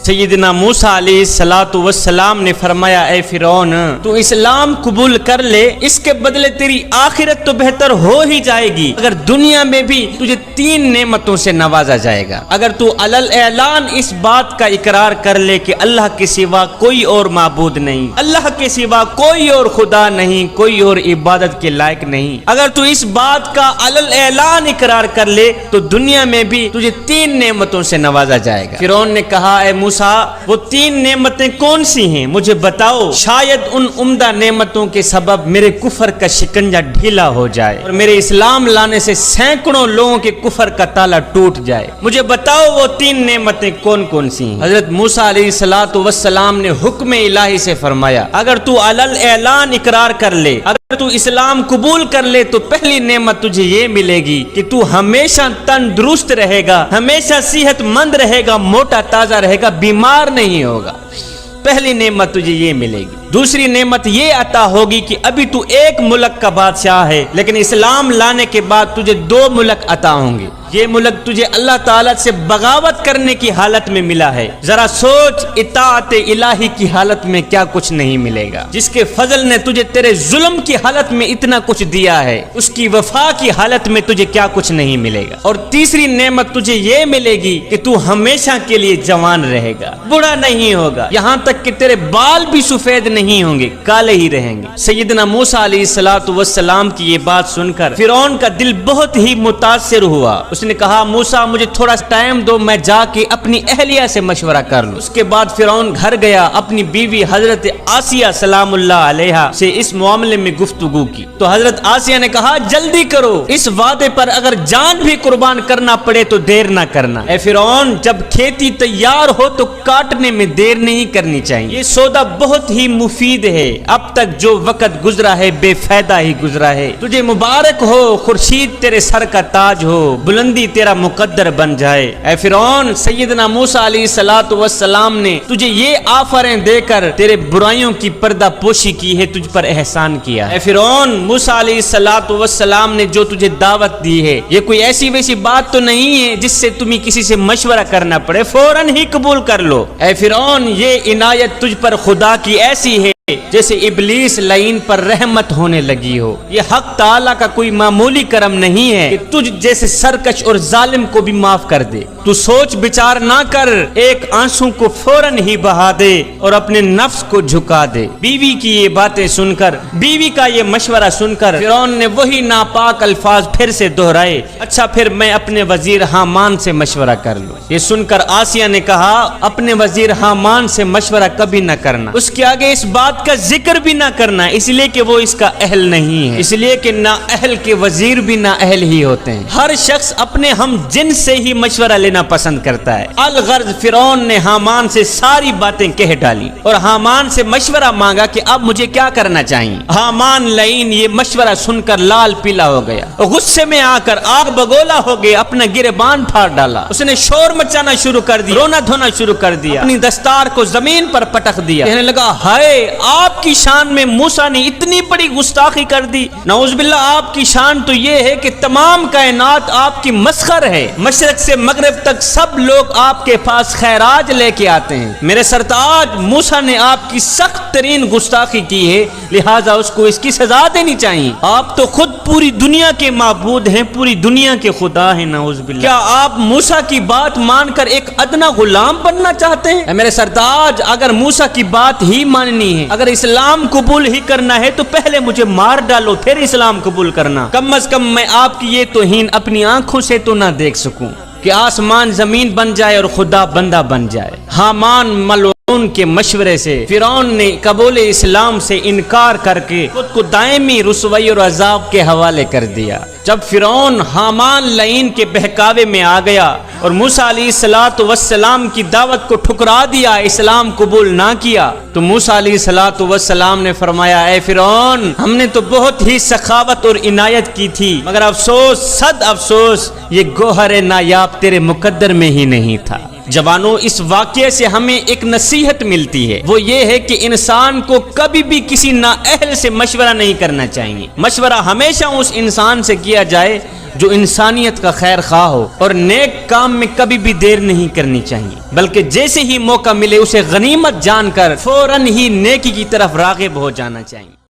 سیدنا موسیٰ علیہ السلام نے فرمایا اے فرعون تو اسلام قبول کر لے، اس کے بدلے تیری آخرت تو بہتر ہو ہی جائے گی، اگر دنیا میں بھی تجھے 3 نعمتوں سے نوازا جائے گا۔ اگر تو علل اعلان اس بات کا اقرار کر لے کہ اللہ کے سوا کوئی اور معبود نہیں، اللہ کے سوا کوئی اور خدا نہیں، کوئی اور عبادت کے لائق نہیں، اگر تو اس بات کا علل اعلان اقرار کر لے تو دنیا میں بھی تجھے 3 نعمتوں سے نوازا جائے گا۔ فرعون نے کہا اے موسیٰ وہ 3 نعمتیں کون سی ہیں مجھے بتاؤ، شاید ان عمدہ نعمتوں کے سبب میرے کفر کا شکنجہ ڈھیلا ہو جائے اور میرے اسلام لانے سے سینکڑوں لوگوں کے کفر کا تالا ٹوٹ جائے، مجھے بتاؤ وہ 3 نعمتیں کون کون سی ہیں۔ حضرت موسیٰ علیہ السلام نے حکم الہی سے فرمایا اگر تو علل اعلان اقرار کر لے، اگر تو اسلام قبول کر لے تو پہلی نعمت تجھے یہ ملے گی کہ تو ہمیشہ تندرست رہے گا، ہمیشہ صحت مند رہے گا، موٹا تازہ رہے گا، بیمار نہیں ہوگا، پہلی نعمت تجھے یہ ملے گی۔ دوسری نعمت یہ عطا ہوگی کہ ابھی تو ایک ملک کا بادشاہ ہے لیکن اسلام لانے کے بعد تجھے 2 ملک عطا ہوں گے، یہ ملک تجھے اللہ تعالیٰ سے بغاوت کرنے کی حالت میں ملا ہے، ذرا سوچ اطاعت الہی کی حالت میں کیا کچھ نہیں ملے گا، جس کے فضل نے تجھے تیرے ظلم کی حالت میں اتنا کچھ دیا ہے اس کی وفا کی حالت میں تجھے کیا کچھ نہیں ملے گا۔ اور تیسری نعمت تجھے یہ ملے گی کہ تو ہمیشہ کے لیے جوان رہے گا، بوڑھا نہیں ہوگا، یہاں تک کہ تیرے بال بھی سفید نہیں ہوں گے، کالے ہی رہیں گے۔ سیدنا موسیٰ علیہ السلام کی یہ بات سن کر فرعون کا دل بہت ہی متاثر ہوا، اس نے کہا موسیٰ مجھے تھوڑا ٹائم دو، میں جا کے اپنی اہلیہ سے مشورہ کر لوں۔ اس کے بعد فرعون گھر گیا، اپنی بیوی حضرت آسیہ سلام اللہ علیہا سے اس معاملے میں گفتگو کی تو حضرت آسیہ نے کہا جلدی کرو، اس وعدے پر اگر جان بھی قربان کرنا پڑے تو دیر نہ کرنا۔ اے فرعون جب کھیتی تیار ہو تو کاٹنے میں دیر نہیں کرنی چاہیے، یہ سودا بہت ہی مفید ہے، اب تک جو وقت گزرا ہے بے فائدہ ہی گزرا ہے، تجھے مبارک ہو، خورشید تیرے سر کا تاج ہو، بلندی تیرا مقدر بن جائے۔ اے فرعون سیدنا موسیٰ علیہ السلام نے تجھے یہ آفریں دے کر تیرے برائیوں کی پردہ پوشی کی ہے، تجھ پر احسان کیا۔ اے فرعون موسیٰ علیہ السلام نے جو تجھے دعوت دی ہے یہ کوئی ایسی ویسی بات تو نہیں ہے جس سے تمہیں کسی سے مشورہ کرنا پڑے، فوراً ہی قبول کر لو۔ اے فرعون یہ عنایت تجھ پر خدا کی ایسی ہے جیسے ابلیس لعین پر رحمت ہونے لگی ہو، یہ حق تعالیٰ کا کوئی معمولی کرم نہیں ہے کہ تجھ جیسے سرکش اور ظالم کو بھی معاف کر دے۔ تو سوچ بچار نہ کر، ایک آنسو کو فوراً ہی بہا دے اور اپنے نفس کو جھکا دے۔ بیوی کی یہ باتیں سن کر، بیوی کا یہ مشورہ سن کر فرعون نے وہی ناپاک الفاظ پھر سے دہرائے، اچھا پھر میں اپنے وزیر حامان سے مشورہ کر لوں۔ یہ سن کر آسیہ نے کہا اپنے وزیر حامان سے مشورہ کبھی نہ کرنا، اس کے آگے اس بات کا ذکر بھی نہ کرنا، اس لیے کہ وہ اس کا اہل نہیں ہے، اس لیے کہ نا اہل کے وزیر بھی نا اہل ہی ہوتے ہیں۔ ہر شخص اپنے ہم جن سے ہی مشورہ لینا پسند کرتا ہے۔ الغرض فرعون نے حامان سے ساری باتیں کہہ ڈالی اور حامان سے مشورہ مانگا کہ اب مجھے کیا کرنا چاہیے۔ حامان لعین یہ مشورہ سن کر لال پیلا ہو گیا، غصے میں آ کر آگ بگولا ہو گیا، اپنا گریبان پھاڑ ڈالا، اس نے شور مچانا شروع کر دیا، رونا دھونا شروع کر دیا، اپنی دستار کو زمین پر پٹک دیا، کہنے لگا ہائے آپ کی شان میں موسیٰ نے اتنی بڑی گستاخی کر دی، نعوذ باللہ آپ کی شان تو یہ ہے کہ تمام کائنات آپ کی مسخر ہے، مشرق سے مغرب تک سب لوگ آپ کے پاس خیراج لے کے آتے ہیں، میرے سرتاج موسیٰ نے آپ کی سخت ترین گستاخی کی ہے، لہٰذا اس کو اس کی سزا دینی چاہیے، آپ تو خود پوری دنیا کے معبود ہیں، پوری دنیا کے خدا ہیں، نعوذ باللہ کیا آپ موسیٰ کی بات مان کر ایک ادنا غلام بننا چاہتے ہیں؟ میرے سرتاج اگر موسیٰ کی بات ہی ماننی ہے، اگر اسلام قبول ہی کرنا ہے تو پہلے مجھے مار ڈالو پھر اسلام قبول کرنا، کم از کم میں آپ کی یہ توہین اپنی آنکھوں سے تو نہ دیکھ سکوں کہ آسمان زمین بن جائے اور خدا بندہ بن جائے۔ حامان ملعون کے مشورے سے فرعون نے قبول اسلام سے انکار کر کے خود کو دائمی رسوائی اور عذاب کے حوالے کر دیا۔ جب فرعون حامان لعین کے بہکاوے میں آ گیا اور موسیٰ علیہ السلام کی دعوت کو ٹھکرا دیا، اسلام قبول نہ کیا، تو موسیٰ علیہ السلام نے فرمایا اے فرعون ہم نے تو بہت ہی سخاوت اور عنایت کی تھی، مگر افسوس صد افسوس یہ گوہر نایاب تیرے مقدر میں ہی نہیں تھا۔ جوانوں، اس واقعے سے ہمیں ایک نصیحت ملتی ہے، وہ یہ ہے کہ انسان کو کبھی بھی کسی نااہل سے مشورہ نہیں کرنا چاہیے۔ مشورہ ہمیشہ اس انسان سے کیا جائے جو انسانیت کا خیر خواہ ہو، اور نیک کام میں کبھی بھی دیر نہیں کرنی چاہیے، بلکہ جیسے ہی موقع ملے اسے غنیمت جان کر فوراً ہی نیکی کی طرف راغب ہو جانا چاہیے۔